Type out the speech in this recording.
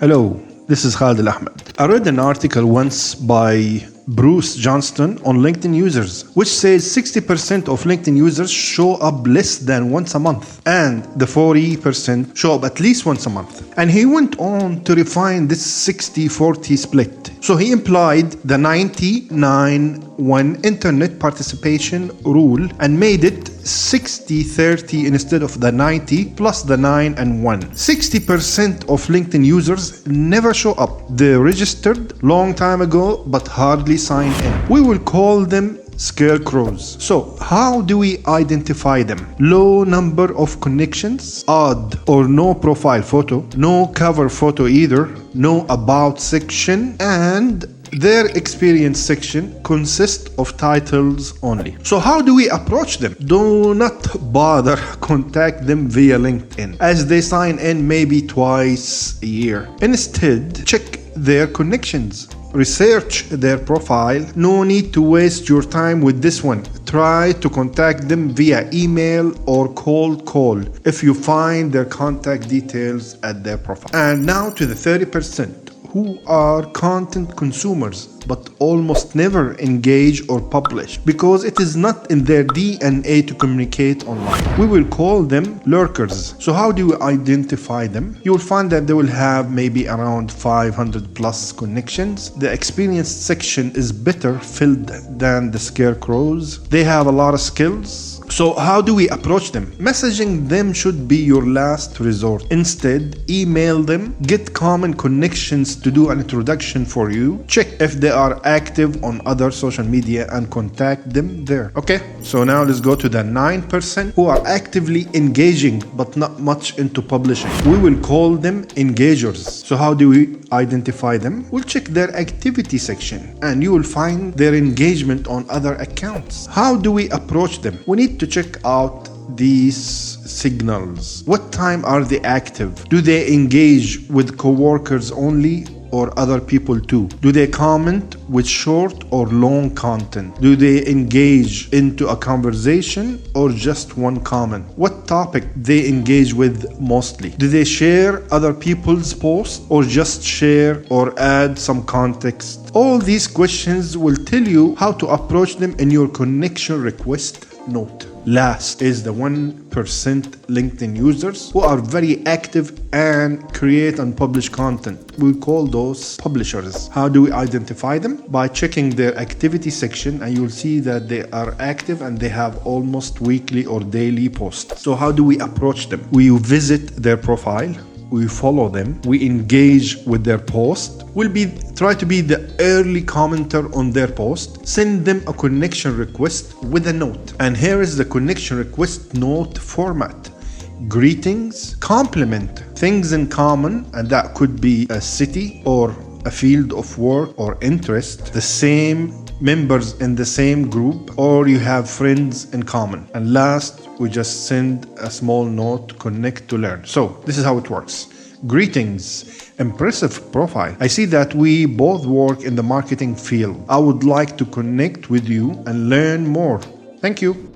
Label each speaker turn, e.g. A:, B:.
A: Hello, this is Khalid Ahmed. I read an article once by Bruce Johnston on LinkedIn users, which says 60% of LinkedIn users show up less than once a month, and the 40% show up at least once a month. And he went on to refine this 60-40 split. So he implied the 90-9-1 internet participation rule and made it 60-30 instead of the 90 plus the 9 and 1. 60% of LinkedIn users never show up. They registered long time ago but hardly sign in. We will call them scarecrows. So how do we identify them? Low number of connections, odd or no profile photo, no cover photo either, no about section, and their experience section consists of titles only. So how do we approach them? Do not bother contact them via LinkedIn, as they sign in maybe twice a year. Instead, check their connections. Research their profile. No need to waste your time with this one. Try to contact them via email or cold call if you find their contact details at their profile. And now to the 30% who are content consumers but almost never engage or publish because it is not in their DNA to communicate online. We will call them lurkers. So how do you identify them? You will find that they will have maybe around 500 plus connections. The experienced section is better filled than the scarecrows. They have a lot of skills. So how do we approach them? Messaging them should be your last resort. Instead, email them, get common connections to do an introduction for you, check if they are active on other social media and contact them there. Okay, so now let's go to the 9% who are actively engaging but not much into publishing. We will call them engagers. So how do we identify them? We'll check their activity section and you will find their engagement on other accounts. How do we approach them? We need to check out these signals. What time are they active? Do they engage with coworkers only or other people too? Do they comment with short or long content? Do they engage into a conversation or just one comment? What topic they engage with mostly? Do they share other people's posts or just share or add some context? All these questions will tell you how to approach them in your connection request note. Last is the 1% LinkedIn users who are very active and create and publish content. We call those publishers. How do we identify them? By checking their activity section, and you'll see that they are active and they have almost weekly or daily posts. So how do we approach them? We visit their profile, we follow them, we engage with their post. We'll try to be the early commenter on their post. Send them a connection request with a note. And here is the connection request note format. Greetings, compliment, things in common, and that could be a city or a field of work or interest, the same members in the same group, or you have friends in common. And last, we just send a small note, connect to learn. So this is how it works. Greetings, impressive profile. I see that we both work in the marketing field. I would like to connect with you and learn more. Thank you.